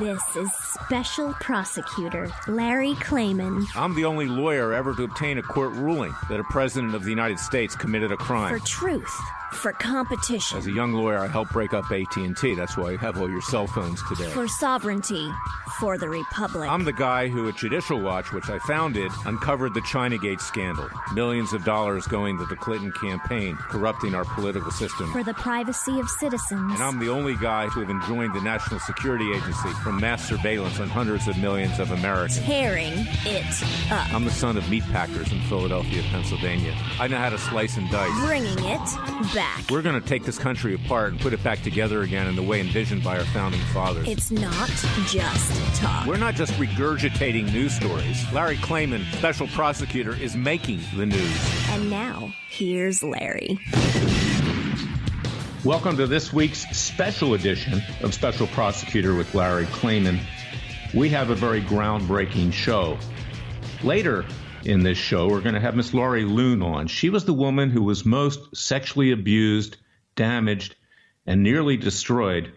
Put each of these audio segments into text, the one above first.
This is Special Prosecutor Larry Klayman. I'm the only lawyer ever to obtain a court ruling that a president of the United States committed a crime. For truth. For competition. As a young lawyer, I helped break up AT&T. That's why you have all your cell phones today. For sovereignty. For the Republic. I'm the guy who, at Judicial Watch, which I founded, uncovered the Chinagate scandal. Millions of dollars going to the Clinton campaign, corrupting our political system. For the privacy of citizens. And I'm the only guy to have enjoined the National Security Agency from mass surveillance on hundreds of millions of Americans. Tearing it up. I'm the son of meat packers in Philadelphia, Pennsylvania. I know how to slice and dice. Bringing it back. We're going to take this country apart and put it back together again in the way envisioned by our founding fathers. It's not just talk. We're not just regurgitating news stories. Larry Klayman, special prosecutor, is making the news. And now, here's Larry. Welcome to this week's special edition of Special Prosecutor with Larry Klayman. We have a very groundbreaking show. Later in this show, we're going to have Miss LUHN on. She was the woman who was most sexually abused, damaged, and nearly destroyed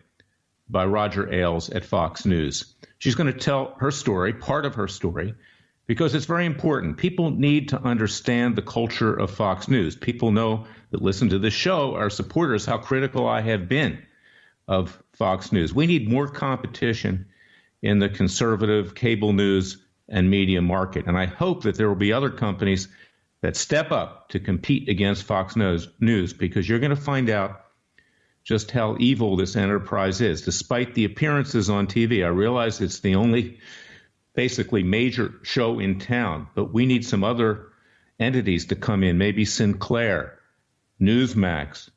by Roger Ailes at Fox News. She's going to tell her story, part of her story, because it's very important. People need to understand the culture of Fox News. People know that listen to this show are supporters, how critical I have been of Fox News. We need more competition in the conservative cable news and media market. And I hope that there will be other companies that step up to compete against Fox News, because you're going to find out just how evil this enterprise is. Despite the appearances on TV, I realize it's the only basically major show in town, but we need some other entities to come in, maybe Sinclair, Newsmax,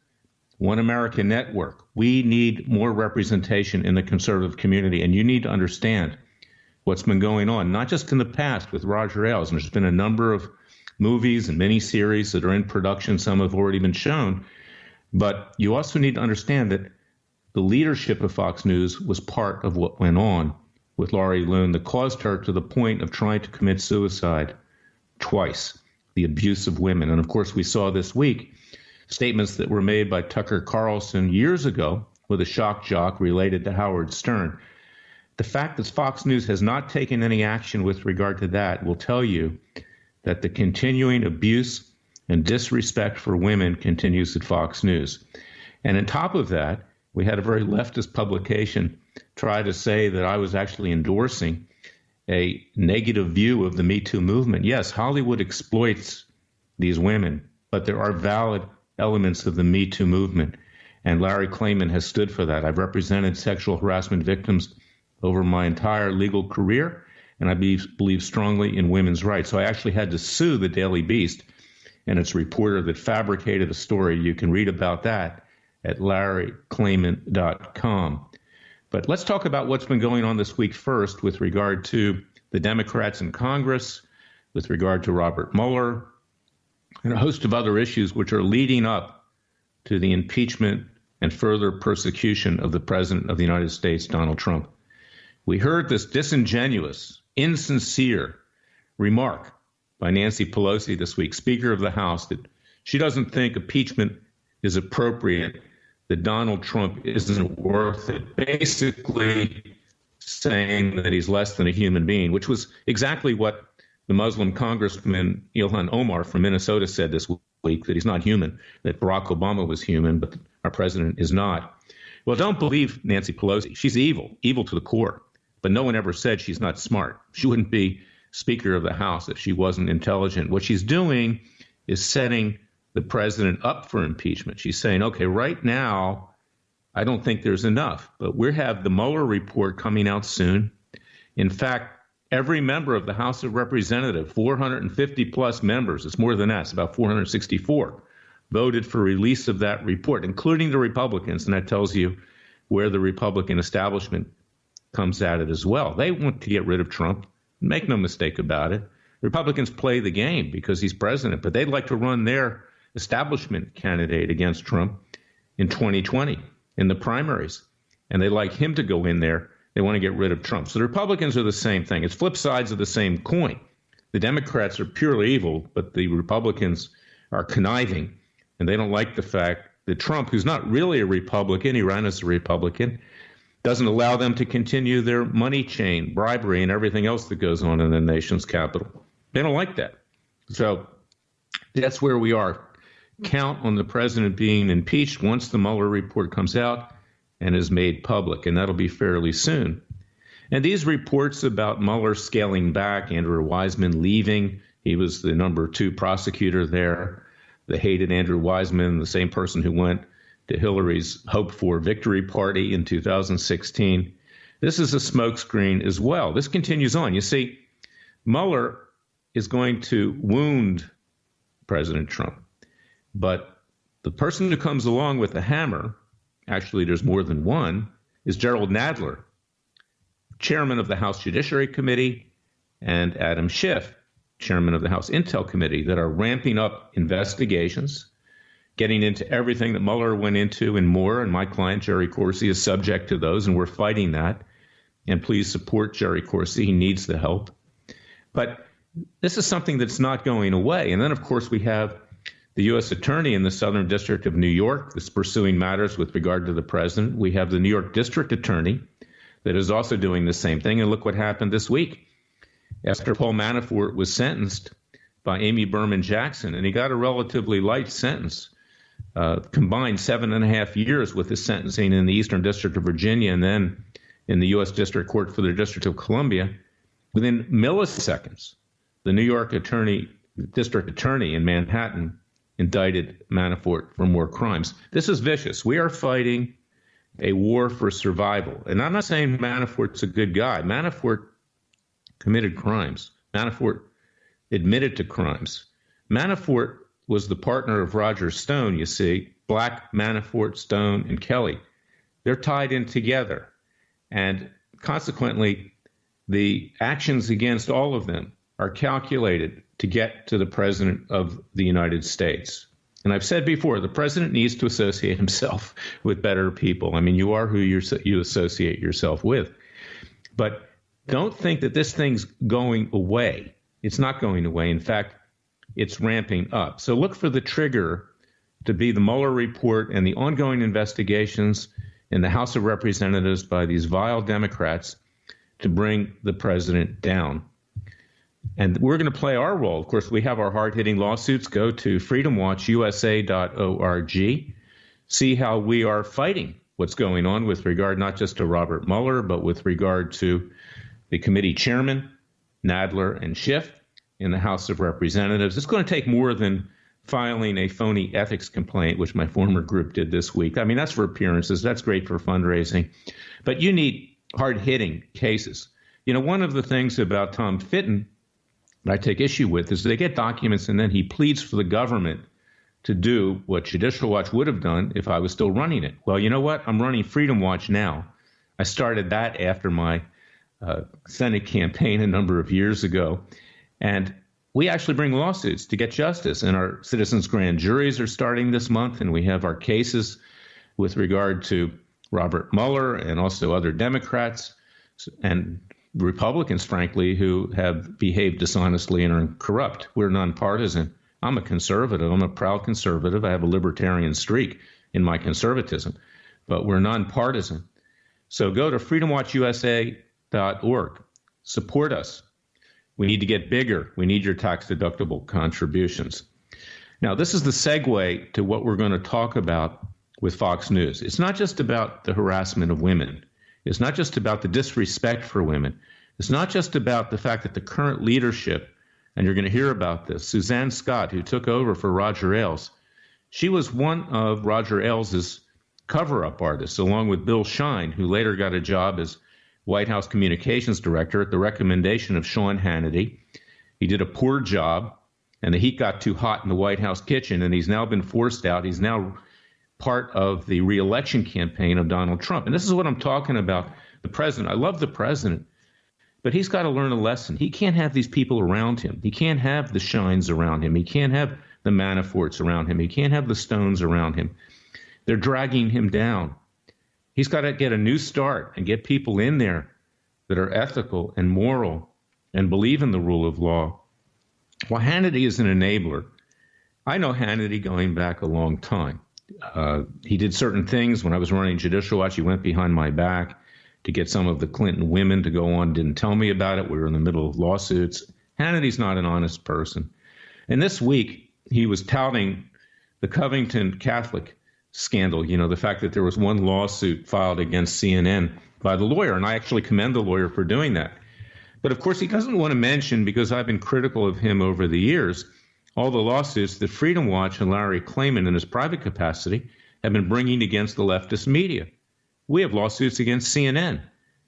One American Network. We need more representation in the conservative community, and you need to understand what's been going on, not just in the past with Roger Ailes. And there's been a number of movies and miniseries that are in production. Some have already been shown. But you also need to understand that the leadership of Fox News was part of what went on with LUHN that caused her to the point of trying to commit suicide twice, the abuse of women. And of course, we saw this week statements that were made by Tucker Carlson years ago with a shock jock related to Howard Stern. The fact that Fox News has not taken any action with regard to that will tell you that the continuing abuse and disrespect for women continues at Fox News. And on top of that, we had a very leftist publication try to say that I was actually endorsing a negative view of the Me Too movement. Yes, Hollywood exploits these women, but there are valid elements of the Me Too movement. And Larry Klayman has stood for that. I've represented sexual harassment victims over my entire legal career, and I believe strongly in women's rights. So I actually had to sue the Daily Beast and its reporter that fabricated a story. You can read about that at LarryKlayman.com. But let's talk about what's been going on this week first with regard to the Democrats in Congress, with regard to Robert Mueller, and a host of other issues which are leading up to the impeachment and further persecution of the President of the United States, Donald Trump. We heard this disingenuous, insincere remark by Nancy Pelosi this week, Speaker of the House, that she doesn't think impeachment is appropriate, that Donald Trump isn't worth it, basically saying that he's less than a human being, which was exactly what the Muslim Congressman LUHN Omar from Minnesota said this week, that he's not human, that Barack Obama was human, but our president is not. Well, don't believe Nancy Pelosi. She's evil to the core. But no one ever said she's not smart. She wouldn't be Speaker of the House if she wasn't intelligent. What she's doing is setting the president up for impeachment. She's saying, okay, right now, I don't think there's enough. But we have the Mueller report coming out soon. In fact, every member of the House of Representatives, 450 plus members, it's more than that, it's about 464, voted for release of that report, including the Republicans. And that tells you where the Republican establishment comes at it as well. They want to get rid of Trump. Make no mistake about it. Republicans play the game because he's president, but they'd like to run their establishment candidate against Trump in 2020 in the primaries. And they like him to go in there. They want to get rid of Trump. So the Republicans are the same thing. It's flip sides of the same coin. The Democrats are purely evil, but the Republicans are conniving. And they don't like the fact that Trump, who's not really a Republican, he ran as a Republican, doesn't allow them to continue their money chain, bribery, and everything else that goes on in the nation's capital. They don't like that. So that's where we are. Count on the president being impeached once the Mueller report comes out and is made public, and that'll be fairly soon. And these reports about Mueller scaling back, Andrew Weissmann leaving, he was the number 2 prosecutor there, the hated Andrew Weissmann, the same person who went to Hillary's hoped-for victory party in 2016. This is a smokescreen as well. This continues on. You see, Mueller is going to wound President Trump. But the person who comes along with the hammer, actually there's more than one, is Gerald Nadler, chairman of the House Judiciary Committee, and Adam Schiff, chairman of the House Intel Committee, that are ramping up investigations, getting into everything that Mueller went into and more. And my client, Jerry Corsi, is subject to those, and we're fighting that. And please support Jerry Corsi. He needs the help. But this is something that's not going away. And then, of course, we have the U.S. Attorney in the Southern District of New York that's pursuing matters with regard to the president. We have the New York District Attorney that is also doing the same thing. And look what happened this week. After Paul Manafort was sentenced by Amy Berman Jackson, and he got a relatively light sentence, combined 7.5 years with his sentencing in the Eastern District of Virginia and then in the U.S. District Court for the District of Columbia, within milliseconds, the New York District Attorney in Manhattan indicted Manafort for more crimes. This is vicious. We are fighting a war for survival. And I'm not saying Manafort's a good guy. Manafort committed crimes. Manafort admitted to crimes. Manafort was the partner of Roger Stone, you see. Black, Manafort, Stone, and Kelly. They're tied in together. And consequently, the actions against all of them are calculated to get to the president of the United States. And I've said before, the president needs to associate himself with better people. I mean, you are who you associate yourself with. But don't think that this thing's going away. It's not going away. In fact, it's ramping up. So look for the trigger to be the Mueller report and the ongoing investigations in the House of Representatives by these vile Democrats to bring the president down. And we're going to play our role. Of course, we have our hard-hitting lawsuits. Go to freedomwatchusa.org. See how we are fighting what's going on with regard not just to Robert Mueller, but with regard to the committee chairman, Nadler and Schiff, in the House of Representatives. It's going to take more than filing a phony ethics complaint, which my former group did this week. I mean, that's for appearances. That's great for fundraising. But you need hard-hitting cases. You know, one of the things about Tom Fitton that I take issue with is they get documents and then he pleads for the government to do what Judicial Watch would have done if I was still running it. Well, you know what? I'm running Freedom Watch now. I started that after my Senate campaign a number of years ago. And we actually bring lawsuits to get justice. And our citizens' grand juries are starting this month. And we have our cases with regard to Robert Mueller and also other Democrats and Republicans, frankly, who have behaved dishonestly and are corrupt. We're nonpartisan. I'm a conservative. I'm a proud conservative. I have a libertarian streak in my conservatism, but we're nonpartisan. So go to freedomwatchusa.org. Support us. We need to get bigger. We need your tax-deductible contributions. Now, this is the segue to what we're going to talk about with Fox News. It's not just about the harassment of women. It's not just about the disrespect for women. It's not just about the fact that the current leadership, and you're going to hear about this, Suzanne Scott, who took over for Roger Ailes, she was one of Roger Ailes' cover-up artists, along with Bill Shine, who later got a job as White House communications director at the recommendation of Sean Hannity. He did a poor job, and the heat got too hot in the White House kitchen, and he's now been forced out. He's now part of the re-election campaign of Donald Trump. And this is what I'm talking about, the president. I love the president, but he's got to learn a lesson. He can't have these people around him. He can't have the Shines around him. He can't have the Manaforts around him. He can't have the Stones around him. They're dragging him down. He's got to get a new start and get people in there that are ethical and moral and believe in the rule of law. Well, Hannity is an enabler. I know Hannity going back a long time. He did certain things when I was running Judicial Watch. He went behind my back. to get some of the Clinton women to go on, didn't tell me about it. We were in the middle of lawsuits. Hannity's not an honest person. And this week, he was touting the Covington Catholic scandal, the fact that there was one lawsuit filed against CNN by the lawyer, and I actually commend the lawyer for doing that. But of course, he doesn't want to mention, because I've been critical of him over the years, all the lawsuits that Freedom Watch and Larry Klayman in his private capacity have been bringing against the leftist media. We have lawsuits against CNN.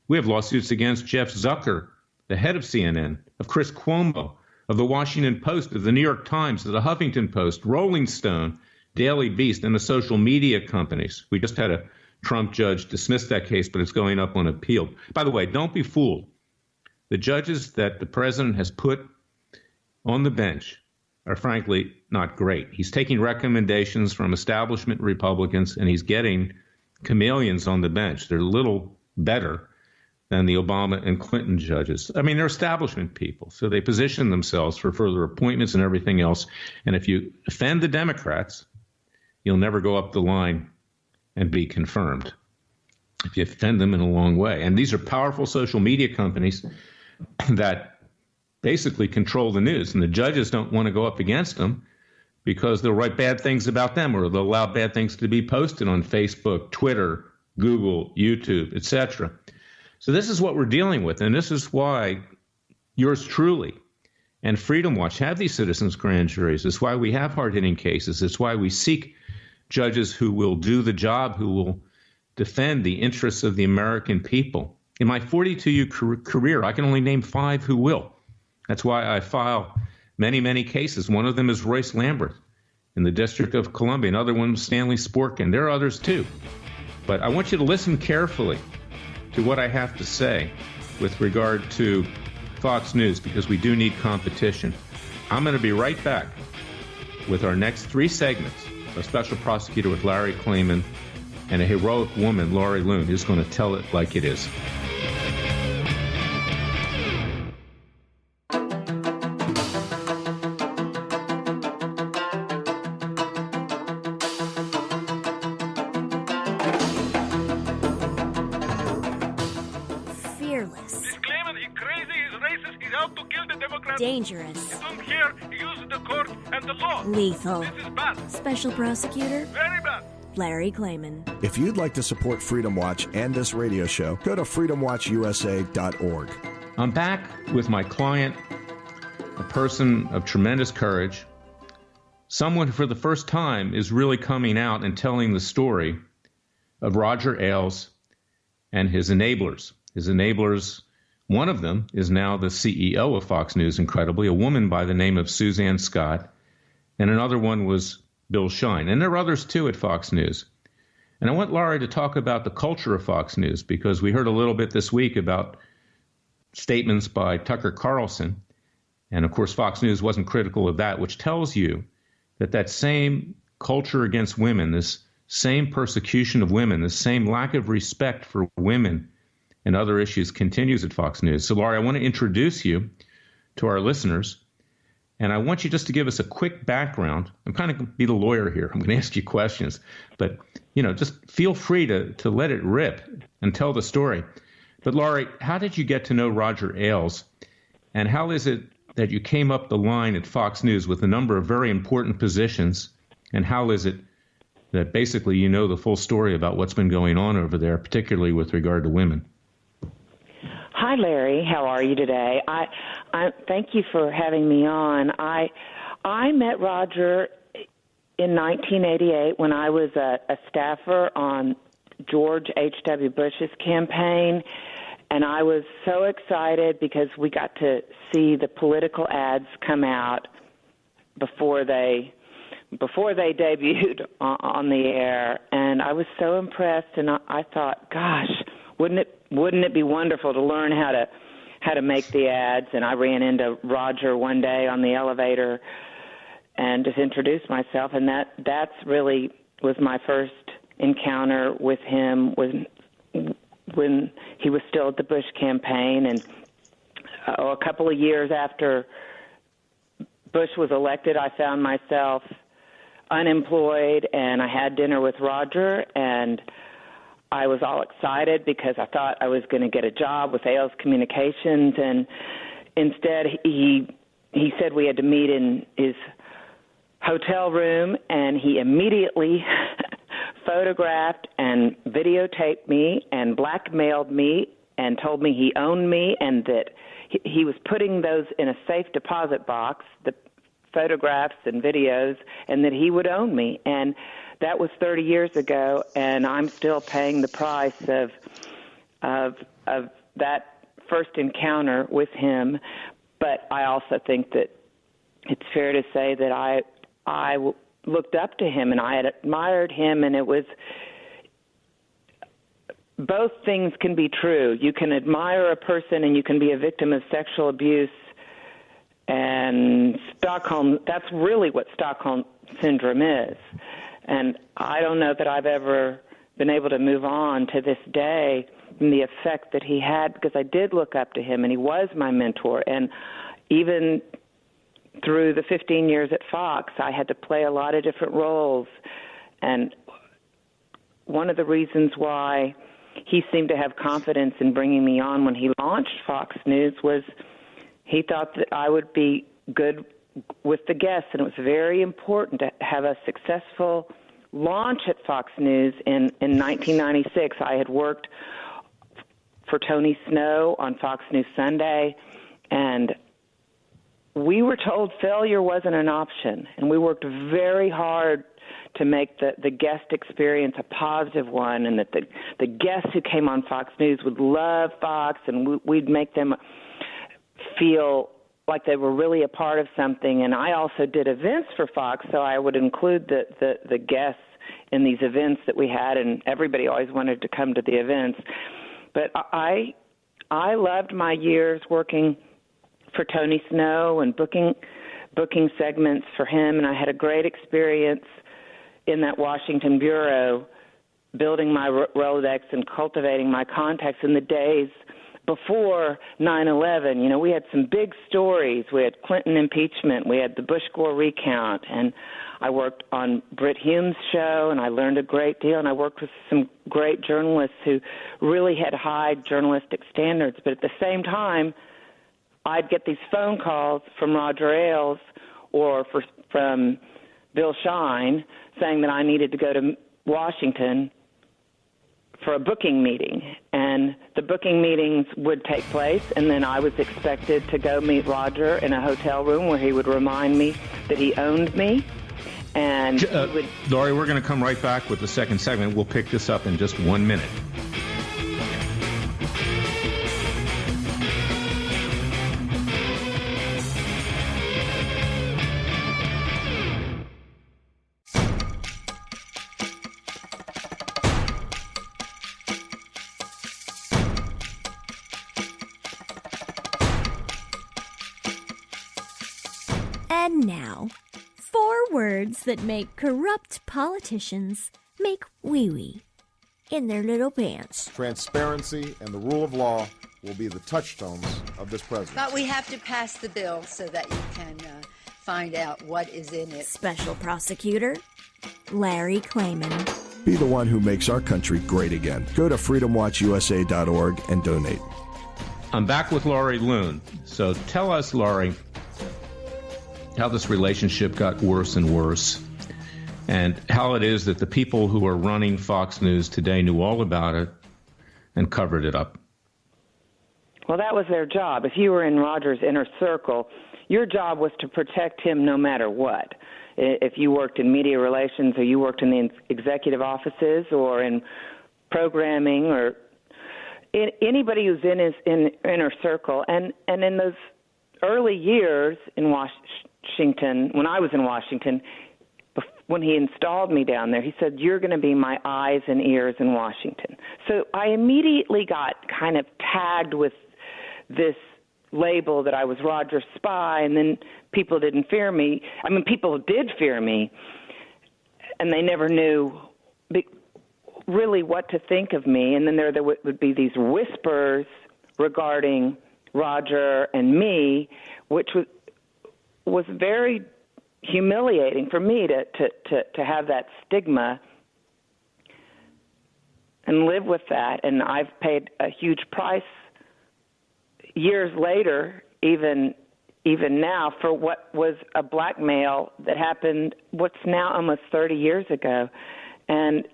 We have lawsuits against Jeff Zucker, the head of CNN, of Chris Cuomo, of the Washington Post, of the New York Times, of the Huffington Post, Rolling Stone, Daily Beast, and the social media companies. We just had a Trump judge dismiss that case, but it's going up on appeal. By the way, don't be fooled. The judges that the president has put on the bench are frankly not great. He's taking recommendations from establishment Republicans, and he's getting chameleons on the bench. They're a little better than the Obama and Clinton judges. I mean, they're establishment people, so they position themselves for further appointments and everything else. And if you offend the Democrats, you'll never go up the line and be confirmed if you offend them in a long way. And these are powerful social media companies that basically control the news. And the judges don't want to go up against them because they'll write bad things about them, or they'll allow bad things to be posted on Facebook, Twitter, Google, YouTube, etc. So this is what we're dealing with. And this is why yours truly and Freedom Watch have these citizens' grand juries. It's why we have hard-hitting cases. It's why we seek judges who will do the job, who will defend the interests of the American people. In my 42-year career, I can only name 5 who will. That's why I file many, many cases. One of them is Royce Lambert in the District of Columbia. Another one is Stanley Sporkin. There are others too. But I want you to listen carefully to what I have to say with regard to Fox News, because we do need competition. I'm going to be right back with our next 3 segments. A special prosecutor with Larry Klayman and a heroic woman, Laurie LUHN, who's going to tell it like it is. Fearless. Disclaimer, he's crazy, he's racist, he's out to kill the Democrats. Dangerous. You don't care, he uses the court and the law. Lethal. This is bad. Special prosecutor Very bad. Larry Klayman. If you'd like to support Freedom Watch and this radio show, go to freedomwatchusa.org. I'm back with my client, a person of tremendous courage, someone who for the first time is really coming out and telling the story of Roger Ailes and his enablers. His enablers, one of them is now the CEO of Fox News, incredibly, a woman by the name of Suzanne Scott, and another one was Bill Shine. And there are others, too, at Fox News. And I want Laurie to talk about the culture of Fox News, because we heard a little bit this week about statements by Tucker Carlson. And, of course, Fox News wasn't critical of that, which tells you that that same culture against women, this same persecution of women, this same lack of respect for women and other issues continues at Fox News. So, Laurie, I want to introduce you to our listeners. And I want you just to give us a quick background. I'm kind of going to be the lawyer here. I'm going to ask you questions. But, just feel free to let it rip and tell the story. But, Laurie, how did you get to know Roger Ailes? And how is it that you came up the line at Fox News with a number of very important positions? And how is it that basically you know the full story about what's been going on over there, particularly with regard to women? Hi, Larry. How are you today? I thank you for having me on. I met Roger in 1988 when I was a staffer on George H.W. Bush's campaign, and I was so excited because we got to see the political ads come out before they debuted on the air, and I was so impressed. And I thought, gosh, wouldn't it be wonderful to learn how to make the ads? And I ran into Roger one day on the elevator and just introduced myself, and that's really was my first encounter with him when he was still at the Bush campaign. And a couple of years after Bush was elected, I found myself unemployed, and I had dinner with Roger, and I was all excited because I thought I was going to get a job with AILES Communications, and instead he said we had to meet in his hotel room, and he immediately photographed and videotaped me and blackmailed me and told me he owned me and that he was putting those in a safe deposit box, the photographs and videos, and that he would own me. And that was 30 years ago, and I'm still paying the price of that first encounter with him. But I also think that it's fair to say that I looked up to him and I had admired him, and it was both things can be true. You can admire a person and you can be a victim of sexual abuse. And Stockholm, that's really what Stockholm Syndrome is. And I don't know that I've ever been able to move on to this day from the effect that he had, because I did look up to him and he was my mentor. And even through the 15 years at Fox, I had to play a lot of different roles. And one of the reasons why he seemed to have confidence in bringing me on when he launched Fox News was he thought that I would be good with the guests, and it was very important to have a successful launch at Fox News in 1996. I had worked for Tony Snow on Fox News Sunday, and we were told failure wasn't an option, and we worked very hard to make the guest experience a positive one, and that the guests who came on Fox News would love Fox, and we'd make them feel like they were really a part of something. And I also did events for Fox, so I would include the guests in these events that we had, and everybody always wanted to come to the events. But I loved my years working for Tony Snow and booking segments for him, and I had a great experience in that Washington bureau, building my Rolodex and cultivating my contacts in the days before 9/11. You know, we had some big stories. We had Clinton impeachment. We had the Bush-Gore recount. And I worked on Brit Hume's show, and I learned a great deal. And I worked with some great journalists who really had high journalistic standards. But at the same time, I'd get these phone calls from Roger Ailes or from Bill Shine saying that I needed to go to Washington for a booking meeting. And the booking meetings would take place, and then I was expected to go meet Roger in a hotel room where he would remind me that he owned me. And Laurie, we're going to come right back with the second segment. We'll pick this up in just 1 minute. And now, 4 words that make corrupt politicians make wee-wee in their little pants. Transparency and the rule of law will be the touchstones of this presidency. But we have to pass the bill so that you can find out what is in it. Special Prosecutor Larry Klayman. Be the one who makes our country great again. Go to freedomwatchusa.org and donate. I'm back with Laurie LUHN. So tell us, Laurie, how this relationship got worse and worse, and how it is that the people who are running Fox News today knew all about it and covered it up. Well, that was their job. If you were in Roger's inner circle, your job was to protect him no matter what. If you worked in media relations or you worked in the executive offices or in programming or anybody who's in his inner circle. And in those early years in Washington, when I was in Washington, when he installed me down there, he said, "You're going to be my eyes and ears in Washington." So I immediately got kind of tagged with this label that I was Roger's spy, and then people didn't fear me. I mean, people did fear me, and they never knew really what to think of me. And then there would be these whispers regarding Roger and me, which was very humiliating for me to have that stigma. live with that. And I've paid a huge price years later, even now, for what was a blackmail that happened what's now almost 30 years ago. And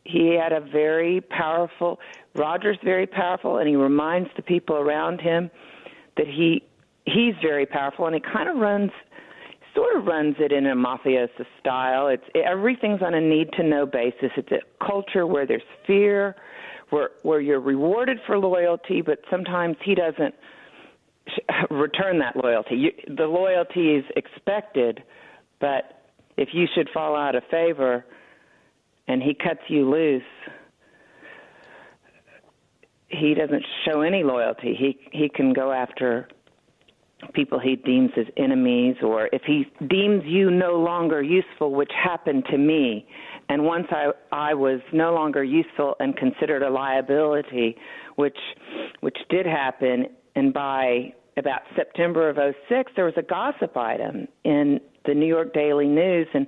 he had a very powerful, Roger's very powerful, and he reminds the people around him that he's very powerful, and he kind of sort of runs it in a mafioso style. Everything's on a need-to-know basis. It's a culture where there's fear, where you're rewarded for loyalty, but sometimes he doesn't return that loyalty. The loyalty is expected, but if you should fall out of favor and he cuts you loose, he doesn't show any loyalty. He can go after people he deems as enemies, or if he deems you no longer useful, which happened to me. And once I was no longer useful and considered a liability, which did happen, and by about September of 2006, there was a gossip item in the New York Daily News, and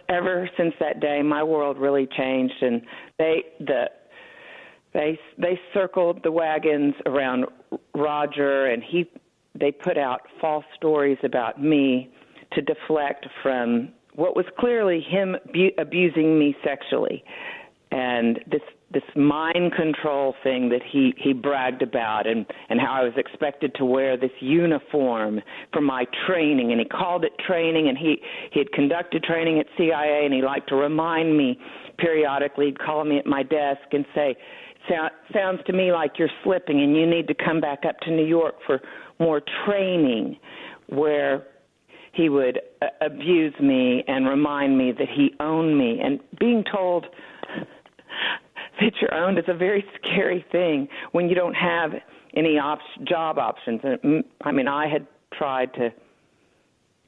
ever since that day, my world really changed, and they circled the wagons around Roger, and they put out false stories about me to deflect from what was clearly him abusing me sexually, and this mind control thing that he bragged about, and how I was expected to wear this uniform for my training, and he called it training, and he had conducted training at CIA, and he liked to remind me periodically. He'd call me at my desk and say, sounds to me like you're slipping and you need to come back up to New York for more training, where he would abuse me and remind me that he owned me. And being told that you're owned is a very scary thing when you don't have any job options. I mean, I had tried to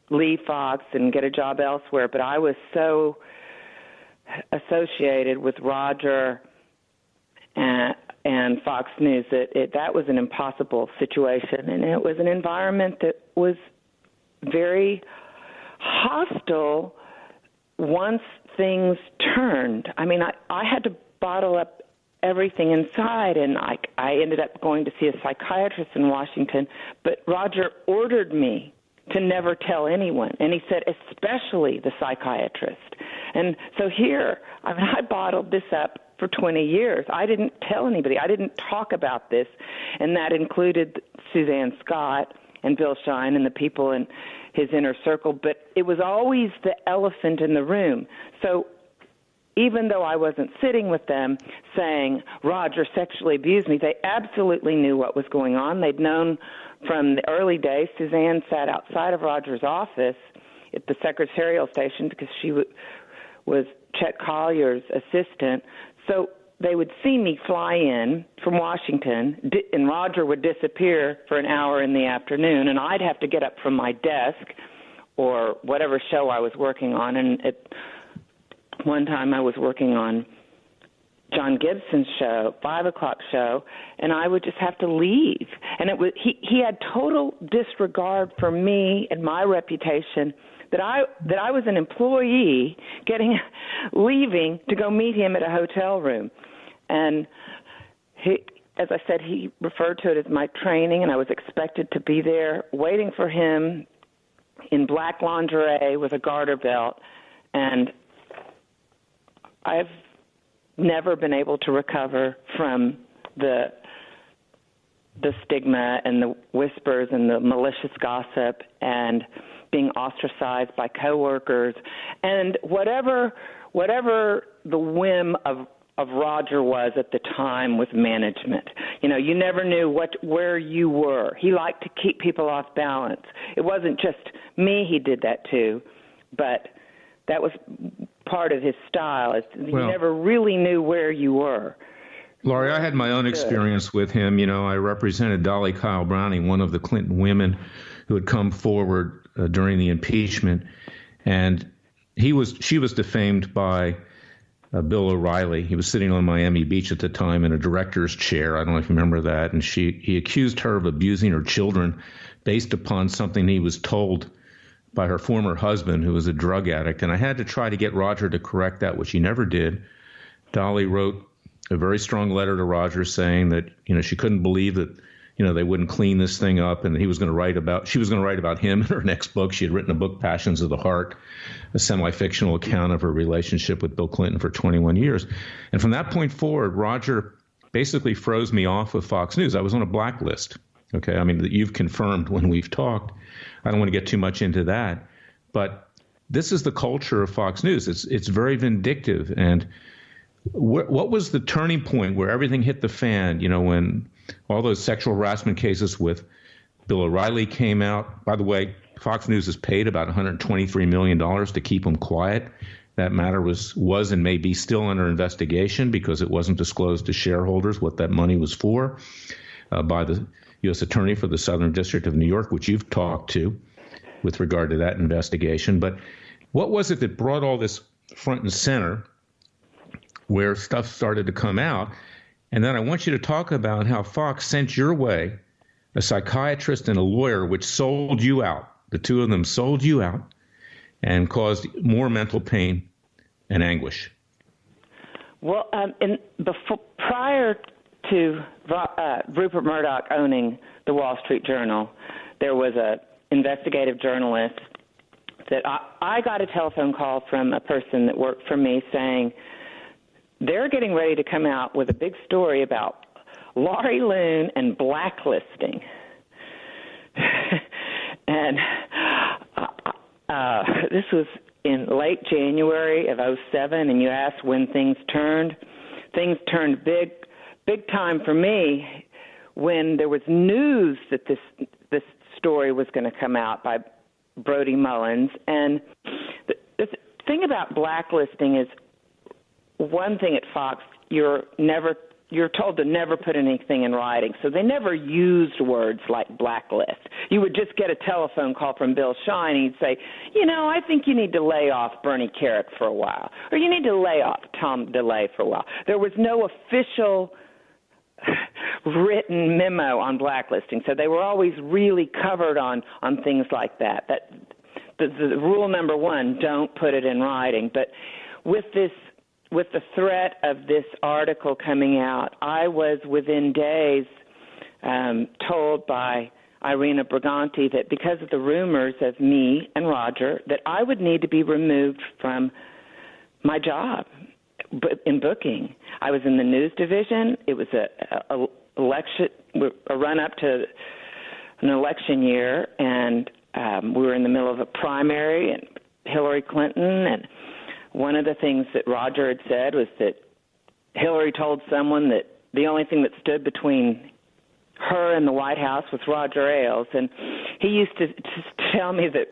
leave Fox and get a job elsewhere, but I was so associated with Roger and Fox News that was an impossible situation, and it was an environment that was very hostile once things turned. I mean, I had to bottle up everything inside, and I ended up going to see a psychiatrist in Washington, but Roger ordered me to never tell anyone, and he said especially the psychiatrist. And so here, I bottled this up for 20 years. I didn't tell anybody. I didn't talk about this, and that included Suzanne Scott and Bill Shine and the people in his inner circle, but it was always the elephant in the room. So even though I wasn't sitting with them saying, Roger sexually abused me, they absolutely knew what was going on. They'd known from the early days. Suzanne sat outside of Roger's office at the secretarial station because she was Chet Collier's assistant. So they would see me fly in from Washington, and Roger would disappear for an hour in the afternoon, and I'd have to get up from my desk or whatever show I was working on. And at one time I was working on John Gibson's show, 5 o'clock show, and I would just have to leave. And it was he had total disregard for me and my reputation, that I was an employee leaving to go meet him at a hotel room. And he, as I said, he referred to it as my training, and I was expected to be there waiting for him in black lingerie with a garter belt. And I've never been able to recover from the stigma and the whispers and the malicious gossip and being ostracized by coworkers, and whatever the whim of Roger was at the time with management. You know, you never knew where you were. He liked to keep people off balance. It wasn't just me he did that to, but that was part of his style. You never really knew where you were. Laurie, I had my own experience with him. You know, I represented Dolly Kyle Browning, one of the Clinton women who had come forward during the impeachment, and she was defamed by Bill O'Reilly. He was sitting on Miami Beach at the time in a director's chair. I don't know if you remember that. And he accused her of abusing her children based upon something he was told by her former husband, who was a drug addict. And I had to try to get Roger to correct that, which he never did. Dolly wrote a very strong letter to Roger saying that, she couldn't believe that, they wouldn't clean this thing up, and that she was going to write about him in her next book. She had written a book, Passions of the Heart, a semi-fictional account of her relationship with Bill Clinton for 21 years. And from that point forward, Roger basically froze me off with Fox News. I was on a blacklist. Okay. I mean, that you've confirmed when we've talked. I don't want to get too much into that, but this is the culture of Fox News. It's very vindictive. And what was the turning point where everything hit the fan, when all those sexual harassment cases with Bill O'Reilly came out? By the way, Fox News has paid about $123 million to keep him quiet. That matter was and may be still under investigation because it wasn't disclosed to shareholders what that money was for by the U.S. Attorney for the Southern District of New York, which you've talked to with regard to that investigation. But what was it that brought all this front and center where stuff started to come out? And then I want you to talk about how Fox sent your way a psychiatrist and a lawyer, which sold you out. The two of them sold you out and caused more mental pain and anguish. Well, prior to Rupert Murdoch owning the Wall Street Journal, there was a investigative journalist that I got a telephone call from a person that worked for me saying they're getting ready to come out with a big story about LAURIE LUHN and blacklisting. And this was in late January of 2007, and you asked when things turned. Things turned big time for me when there was news that this story was going to come out by Brody Mullins. And the thing about blacklisting is, one thing at Fox, you're told to never put anything in writing. So they never used words like blacklist. You would just get a telephone call from Bill Shine, and he'd say, I think you need to lay off Bernie Carrick for a while, or you need to lay off Tom DeLay for a while. There was no official written memo on blacklisting, so they were always really covered on things like that. The rule number one, don't put it in writing. But with the threat of this article coming out, I was within days told by Irina Briganti that because of the rumors of me and Roger, that I would need to be removed from my job in booking. I was in the news division. It was a run-up to an election year, and we were in the middle of a primary, and Hillary Clinton, and one of the things that Roger had said was that Hillary told someone that the only thing that stood between her and the White House was Roger Ailes. And he used to tell me that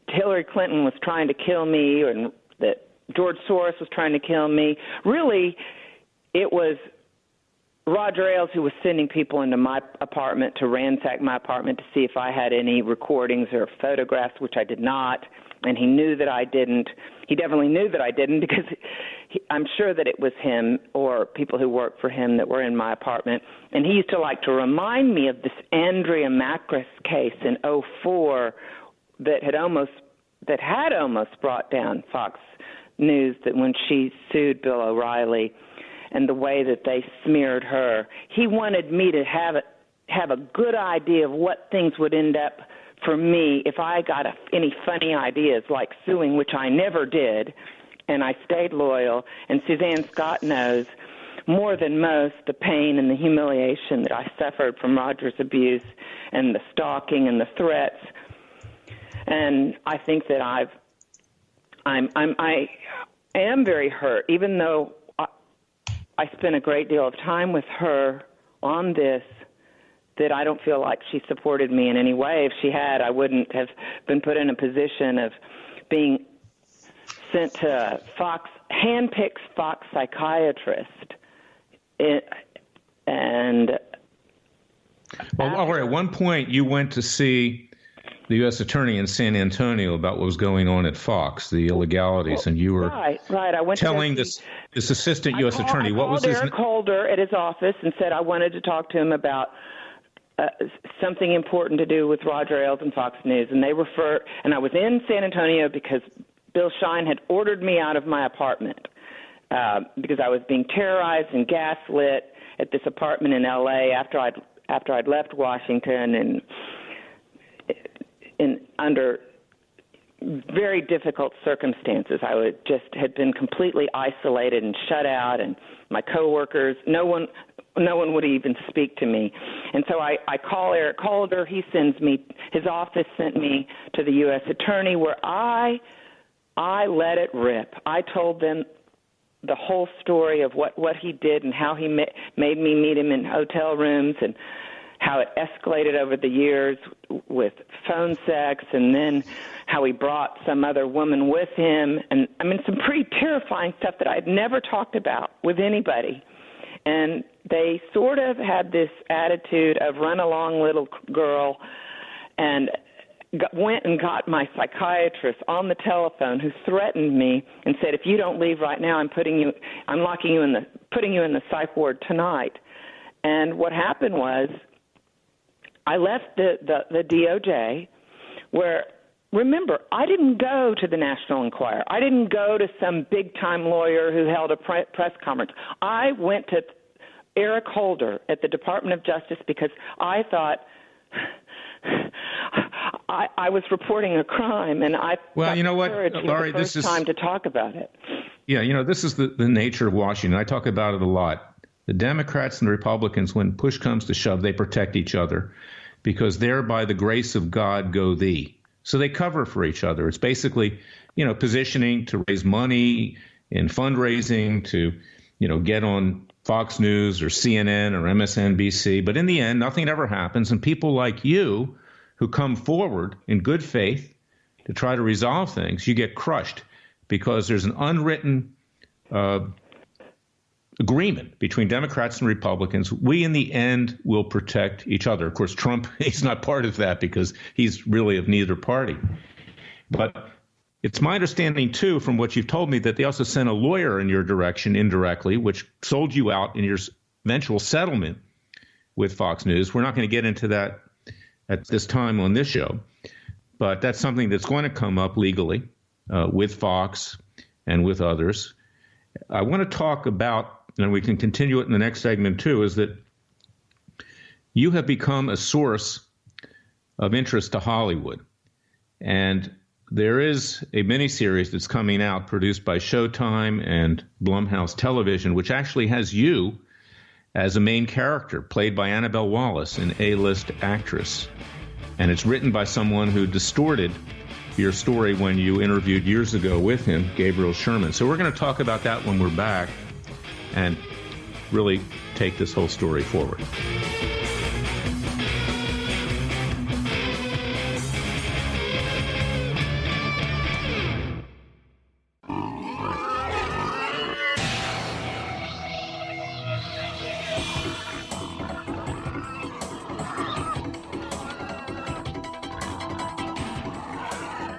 Hillary Clinton was trying to kill me, and that George Soros was trying to kill me. Really, it was Roger Ailes who was sending people into my apartment to ransack my apartment to see if I had any recordings or photographs, which I did not. And he knew that I didn't. He definitely knew that I didn't, because I'm sure that it was him or people who worked for him that were in my apartment. And he used to like to remind me of this Andrea Macris case in 2004 that had almost brought down Fox News, that when she sued Bill O'Reilly and the way that they smeared her. He wanted me to have a good idea of what things would end up for me if I got any funny ideas like suing, which I never did, and I stayed loyal. And Suzanne Scott knows more than most the pain and the humiliation that I suffered from Roger's abuse and the stalking and the threats. And I think that I am very hurt, even though I spent a great deal of time with her on this, that I don't feel like she supported me in any way. If she had, I wouldn't have been put in a position of being sent to Fox, handpicked Fox psychiatrist. At one point you went to see the U.S. Attorney in San Antonio about what was going on at Fox, the illegalities, and you were right. I went telling this assistant U.S. Attorney. What was his name? I called Eric Holder at his office and said I wanted to talk to him about something important to do with Roger Ailes and Fox News, and I was in San Antonio because Bill Shine had ordered me out of my apartment because I was being terrorized and gaslit at this apartment in L.A. after I'd left Washington and under very difficult circumstances. I had been completely isolated and shut out, and my coworkers, no one would even speak to me. And so I call Eric Holder. His office sent me to the U.S. Attorney, where I let it rip. I told them the whole story of what he did and how he made me meet him in hotel rooms and how it escalated over the years with phone sex, and then how he brought some other woman with him. And, I mean, some pretty terrifying stuff that I had never talked about with anybody. And they sort of had this attitude of run along, little girl, and went and got my psychiatrist on the telephone, who threatened me and said, if you don't leave right now, I'm putting you in the psych ward tonight. And what happened was, I left the DOJ, where, remember, I didn't go to the National Enquirer. I didn't go to some big-time lawyer who held a press conference. I went to Eric Holder at the Department of Justice because I thought I was reporting a crime, and I well, you know what, Laurie, this is time to talk about it. Yeah, this is the nature of Washington. I talk about it a lot. The Democrats and the Republicans, when push comes to shove, they protect each other, because there by the grace of God go thee. So they cover for each other. It's basically, positioning to raise money in fundraising, to, get on Fox News or CNN or MSNBC. But in the end, nothing ever happens. And people like you who come forward in good faith to try to resolve things, you get crushed because there's an unwritten agreement between Democrats and Republicans. We, in the end, will protect each other. Of course, Trump, he's not part of that because he's really of neither party. But it's my understanding, too, from what you've told me, that they also sent a lawyer in your direction indirectly, which sold you out in your eventual settlement with Fox News. We're not going to get into that at this time on this show, but that's something that's going to come up legally with Fox and with others. I want to talk about, and we can continue it in the next segment too, is that you have become a source of interest to Hollywood. And there is a miniseries that's coming out produced by Showtime and Blumhouse Television, which actually has you as a main character, played by Annabelle Wallis, an A-list actress. And it's written by someone who distorted your story when you interviewed years ago with him, Gabriel Sherman. So we're going to talk about that when we're back and really take this whole story forward.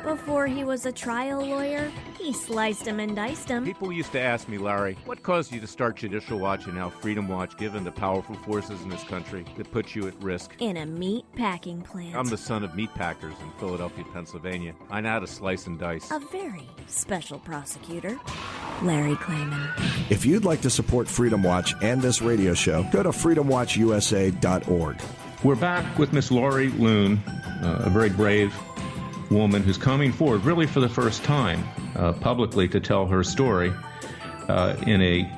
Before he was a trial lawyer, he sliced him and diced him. People used to ask me, Larry, what caused you to start Judicial Watch and now Freedom Watch, given the powerful forces in this country that put you at risk? In a meat packing plant. I'm the son of meat packers in Philadelphia, Pennsylvania. I know how to slice and dice. A very special prosecutor, Larry Klayman. If you'd like to support Freedom Watch and this radio show, go to freedomwatchusa.org. We're back with Miss Laurie LUHN, a very brave woman who's coming forward really for the first time publicly to tell her story in a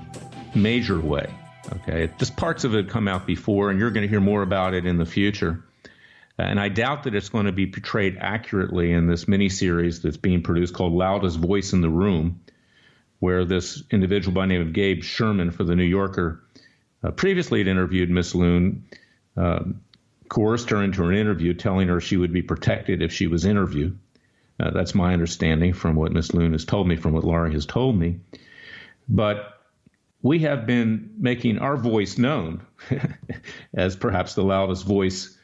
major way. Okay, just parts of it come out before, and you're going to hear more about it in the future. And I doubt that it's going to be portrayed accurately in this miniseries that's being produced called Loudest Voice in the Room, where this individual by the name of Gabe Sherman for The New Yorker previously had interviewed Miss LUHN, coerced her into an interview, telling her she would be protected if she was interviewed. That's my understanding from what Ms. LUHN has told me, from what Laurie has told me. But we have been making our voice known as perhaps the loudest voice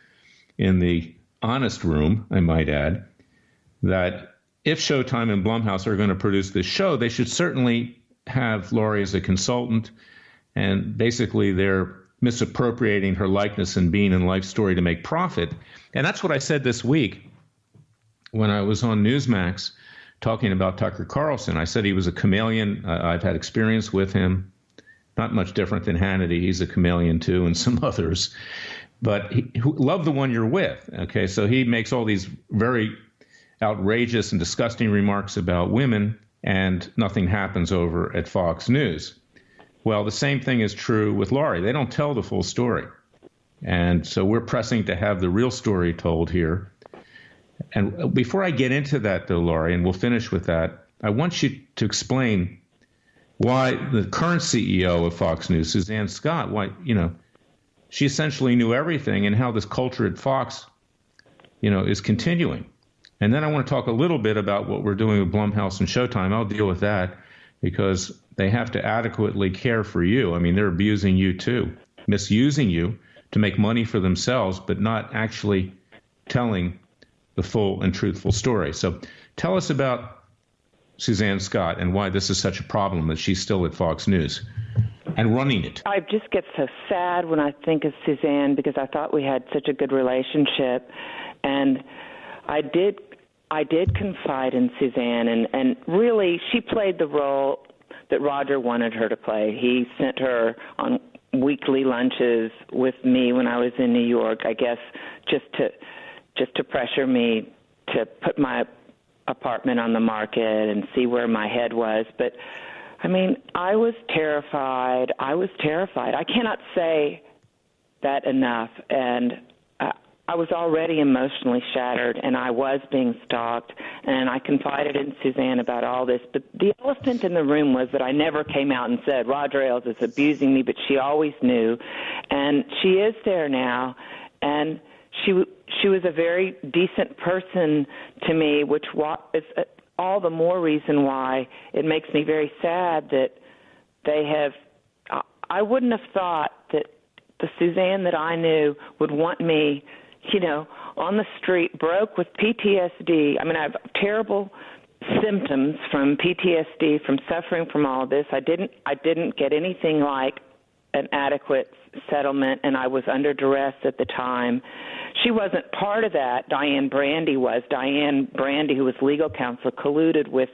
in the honest room, I might add, that if Showtime and Blumhouse are going to produce this show, they should certainly have Laurie as a consultant, and basically they're misappropriating her likeness and being in Life Story to make profit. And that's what I said this week when I was on Newsmax talking about Tucker Carlson. I said he was a chameleon. I've had experience with him. Not much different than Hannity. He's a chameleon too, and some others. But love the one you're with. Okay, so he makes all these very outrageous and disgusting remarks about women, and nothing happens over at Fox News. Well, the same thing is true with Laurie. They don't tell the full story. And so we're pressing to have the real story told here. And before I get into that, though, Laurie, and we'll finish with that, I want you to explain why the current CEO of Fox News, Suzanne Scott, why, she essentially knew everything, and how this culture at Fox, is continuing. And then I want to talk a little bit about what we're doing with Blumhouse and Showtime. I'll deal with that because they have to adequately care for you. I mean, they're abusing you too, misusing you to make money for themselves, but not actually telling the full and truthful story. So tell us about Suzanne Scott and why this is such a problem that she's still at Fox News and running it. I just get so sad when I think of Suzanne because I thought we had such a good relationship. And I did confide in Suzanne, and really she played the role that Roger wanted her to play. He sent her on weekly lunches with me when I was in New York, I guess just to pressure me to put my apartment on the market and see where my head was. But, I mean, I was terrified. I cannot say that enough. And I was already emotionally shattered, and I was being stalked, and I confided in Suzanne about all this. But the elephant in the room was that I never came out and said, Roger Ailes is abusing me, but she always knew. And she is there now, and she was a very decent person to me, which is all the more reason why it makes me very sad that they have – I wouldn't have thought that the Suzanne that I knew would want me, on the street, broke with PTSD. I mean, I have terrible symptoms from PTSD, from suffering from all of this. I didn't get anything like an adequate settlement, and I was under duress at the time. She wasn't part of that. Diane Brandy was. Diane Brandy, who was legal counsel, colluded with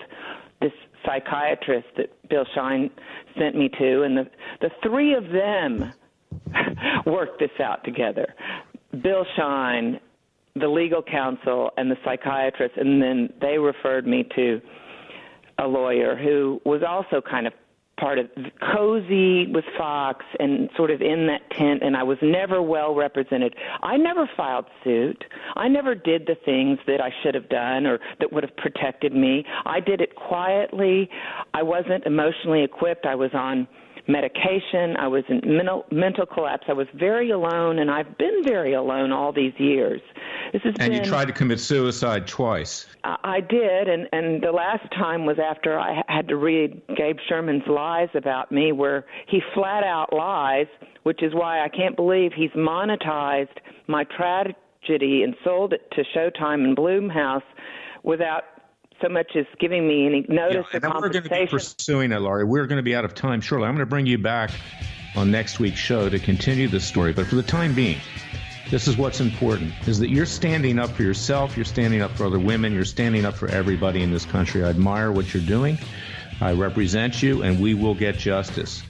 this psychiatrist that Bill Shine sent me to, and the three of them worked this out together. Bill Shine, the legal counsel, and the psychiatrist, and then they referred me to a lawyer who was also kind of part of cozy with Fox and sort of in that tent, and I was never well represented. I never filed suit. I never did the things that I should have done or that would have protected me. I did it quietly. I wasn't emotionally equipped. I was on medication. I was in mental collapse. I was very alone, and I've been very alone all these years. You tried to commit suicide twice. I did, and the last time was after I had to read Gabe Sherman's lies about me, where he flat out lies, which is why I can't believe he's monetized my tragedy and sold it to Showtime and Blumhouse without so much as giving me any notice or compensation. We're going to be pursuing it, Laurie. We're going to be out of time shortly. I'm going to bring you back on next week's show to continue this story. But for the time being, this is what's important, is that you're standing up for yourself, you're standing up for other women, you're standing up for everybody in this country. I admire what you're doing. I represent you, and we will get justice.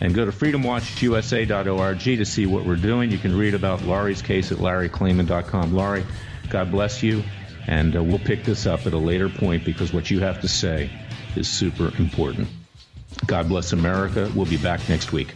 And go to freedomwatchusa.org to see what we're doing. You can read about Laurie's case at LarryClayman.com. Laurie, God bless you. And we'll pick this up at a later point because what you have to say is super important. God bless America. We'll be back next week.